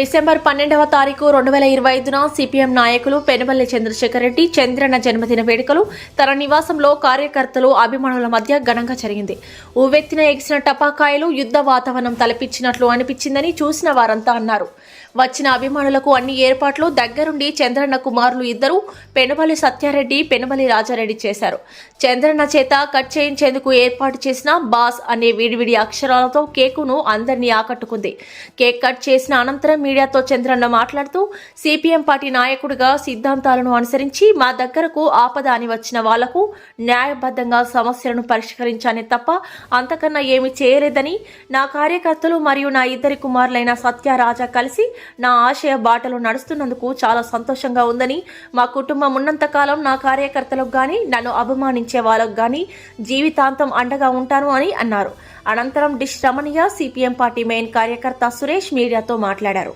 December 12వ తారీఖు 2025న CPM నాయకులు పెనుబల్లి చంద్రశేఖర్ రెడ్డి చంద్రన్న జన్మదిన వేడుకలు తన నివాసంలో కార్యకర్తలు అభిమానుల మధ్య ఘనంగా జరిగింది. ఉవ్వెత్తిన ఎగిసిన టపాకాయలు యుద్ధ వాతావరణం తలపించినట్లు అనిపించిందని చూసిన వారంతా అన్నారు. వచ్చిన అభిమానులకు అన్ని ఏర్పాట్లు దగ్గరుండి చంద్రన్న కుమారులు ఇద్దరు పెనుబల్లి సత్యారెడ్డి, పెనుబల్లి రాజారెడ్డి చేశారు. చంద్రన్న చేత కట్ చేయించేందుకు ఏర్పాటు చేసిన బాస్ అనే విడివిడి అక్షరాలతో కేకును అందరినీ ఆకట్టుకుంది. కేక్ కట్ చేసిన అనంతరం మీడియాతో చంద్రన్న మాట్లాడుతూ సిపిఎం పార్టీ నాయకుడిగా సిద్ధాంతాలను అనుసరించి మా దగ్గరకు ఆపద అని వచ్చిన వాళ్లకు న్యాయబద్ధంగా సమస్యలను పరిష్కరించానే తప్ప అంతకన్నా ఏమీ చేయలేదని, నా కార్యకర్తలు మరియు నా ఇద్దరి కుమారులైన సత్య, రాజా కలిసి నా ఆశయ బాటలో నడుస్తున్నందుకు చాలా సంతోషంగా ఉందని, మా కుటుంబం ఉన్నంతకాలం నా కార్యకర్తలకు గాని నన్ను అభిమానించే వాళ్ళకు గాని జీవితాంతం అండగా ఉంటాను అని అన్నారు. అనంతరం డిష్ రమణయ్య, సిపిఎం పార్టీ మెయిన్ కార్యకర్త సురేష్ మీడియాతో మాట్లాడారు.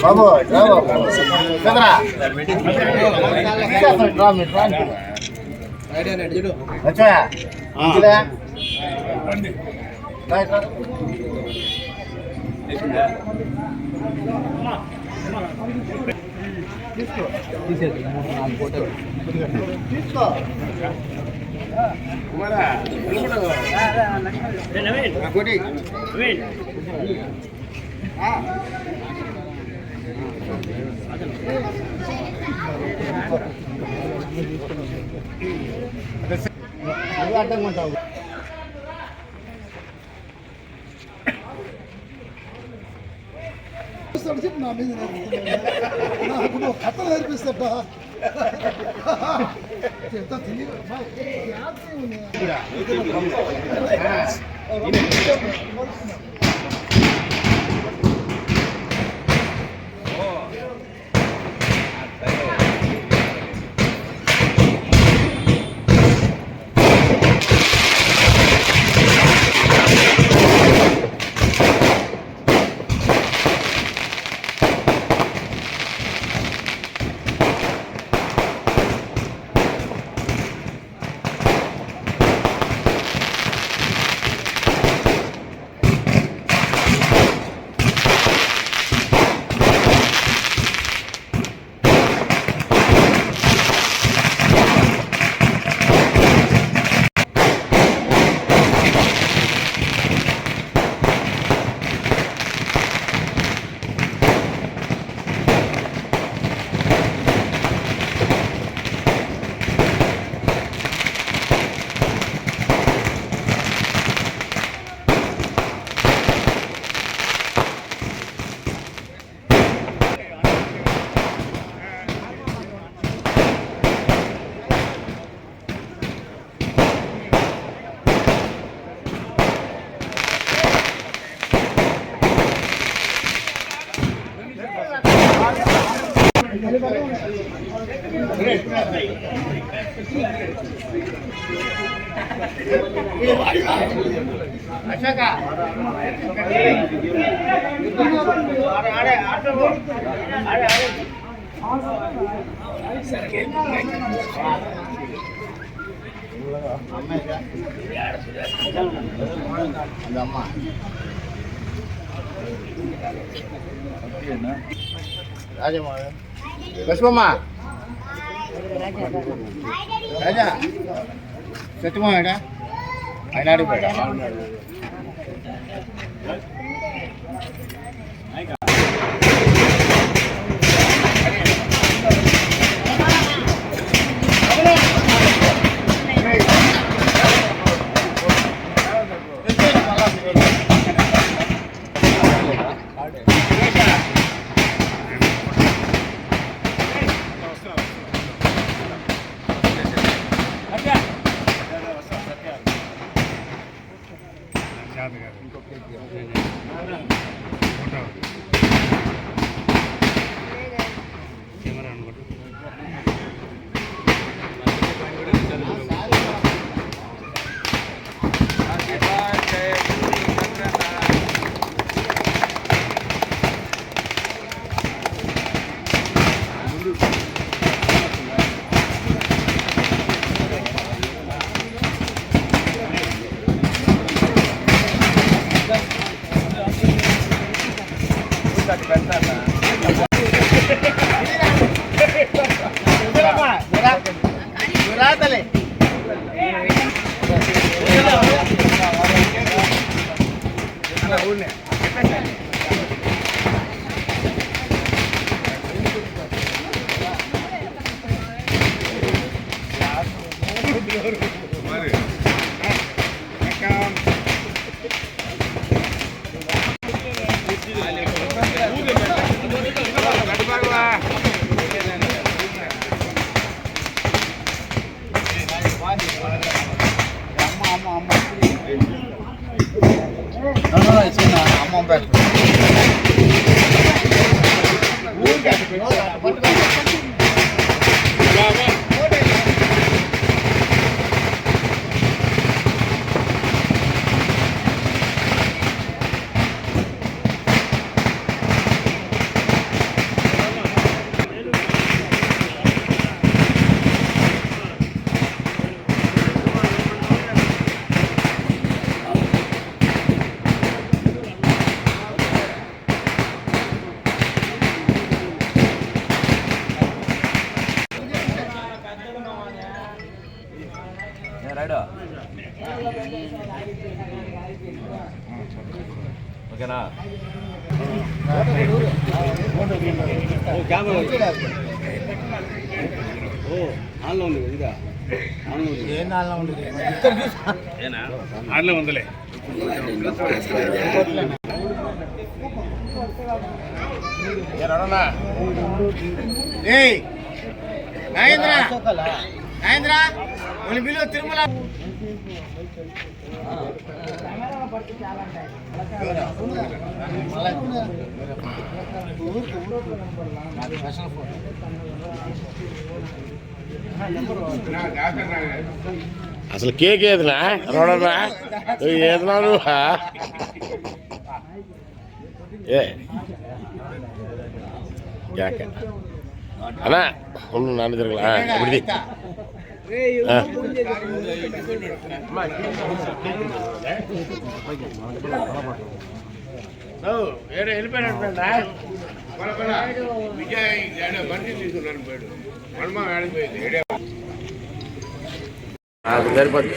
బాబు అడ్డంగా నా మీద నాకు నువ్వు కథలు నేర్పిస్తా ఎంత తెలియదు. అమ్మ పుష్పమ్మా రాజా సత్యమోహడా ఆయన అడిగిపోయా ఓకేనా ఆన్లో ఉంది ఇదా ఆన్లో ఉందిలే నాగేంద్ర బిల్లు తిరుమల అసలు కేక్ ఏదినా రోడనా ఏదినా నువ్వు ఏ అన్నా ఉండు నాన్న తిరగలా ఇప్పుడుది వెళ్ళిపోయినట్టున్నా విజయ్ బండి తీసుకున్నాను పోయాడు మనమ ఆడిపోయింది సరిపోద్ది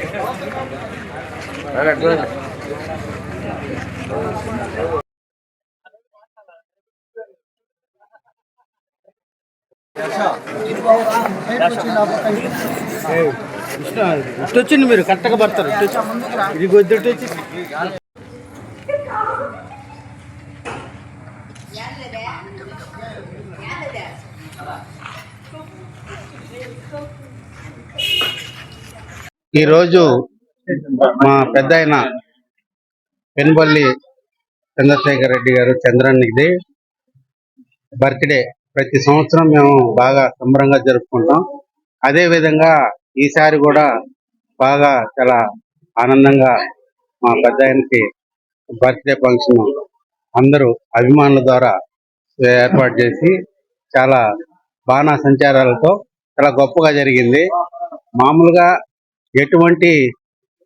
ఇటు వచ్చింది మీరు కరెక్ట్గా పడతారు ఇది గొద్దుట్టు వచ్చి ఈరోజు మా పెద్ద ఆయన పెనుబల్లి చంద్రశేఖర్ రెడ్డి గారు చంద్రన్నిది బర్త్డే ప్రతి సంవత్సరం మేము బాగా సంబరంగా జరుపుకుంటాం. అదే విధంగా ఈసారి కూడా బాగా చాలా ఆనందంగా మా పెద్ద ఆయనకి బర్త్డే ఫంక్షన్ అందరూ అభిమానుల ద్వారా ఏర్పాటు చేసి చాలా బాణా సంచారాలతో చాలా గొప్పగా జరిగింది. మామూలుగా ఎటువంటి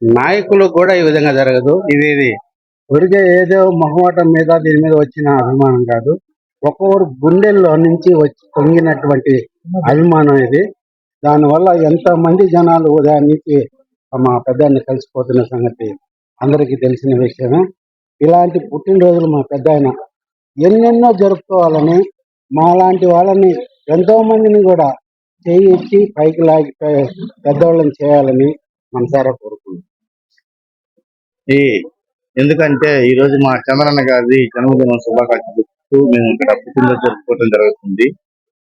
నాయకులు కూడా ఈ విధంగా జరగదు. ఇది ఊరికే ఏదో మొహమాటం మీద దీని మీద వచ్చిన అభిమానం కాదు, ఒక్కొక్కరు గుండెల్లో నుంచి వచ్చి పొంగినటువంటి అభిమానం ఇది. దానివల్ల ఎంతమంది జనాలు ఉదయం నుంచి మా పెద్దాన్ని కలిసిపోతున్న సంగతి అందరికీ తెలిసిన విషయమే. ఇలాంటి పుట్టినరోజులు మా పెద్దాయన ఎన్నెన్నో జరుపుకోవాలని, మాలాంటి వాళ్ళని ఎంతో మందిని కూడా చేయించి పైకి లాగి పెద్దవాళ్ళని చేయాలని మనసారా కోరుకుంటున్నాం. ఎందుకంటే ఈ రోజు మా చంద్రన్న గారి జన్మదినం శుభాకాంక్షలు మేము ఇక్కడ పుట్టినరోజు జరుపుకోవడం జరుగుతుంది.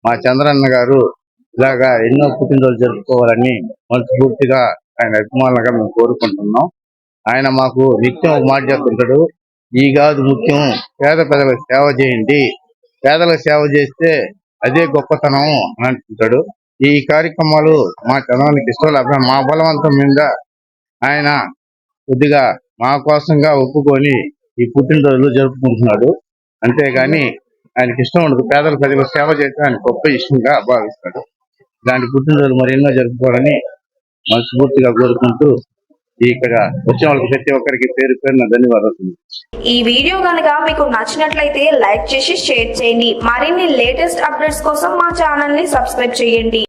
మా చంద్రన్న గారు ఇలాగా ఎన్నో పుట్టినరోజు జరుపుకోవాలని మనస్ఫూర్తిగా ఆయన అభిమానులుగా మేము కోరుకుంటున్నాం. ఆయన మాకు నిత్యం ఒక మాట చెప్తుంటాడు, ఈ కాదు ముఖ్యం, పేద ప్రజలకు సేవ చేయండి, పేదలకు సేవ చేస్తే అదే గొప్పతనం అని అంటుంటాడు. ఈ కార్యక్రమాలు మా చంద్రానికి ఇష్టం మా బలవంతం మీద ఆయన కొద్దిగా మా కోసంగా ఒప్పుకొని ఈ పుట్టినరోజులు జరుపుకుంటున్నాడు. అంతేగాని ఆయనకి ఇష్టం ఉండదు, పేదల ప్రజలకు సేవ చేయడం ఆయన గొప్ప ఇష్టంగా భావిస్తాడు. ఇలాంటి పుట్టినరోజులు మరెన్నో జరుపుకోవాలని మనస్ఫూర్తిగా కోరుకుంటూ ఇక్కడ వచ్చిన వాళ్ళకి ప్రతి ఒక్కరికి పేరు పేరున ధన్యవాదాలు. ఈ వీడియో కనుక మీకు నచ్చినట్లయితే లైక్ చేసి షేర్ చేయండి. మరిన్ని లేటెస్ట్ అప్డేట్స్ కోసం మా ఛానల్ ని సబ్స్క్రైబ్ చేయండి.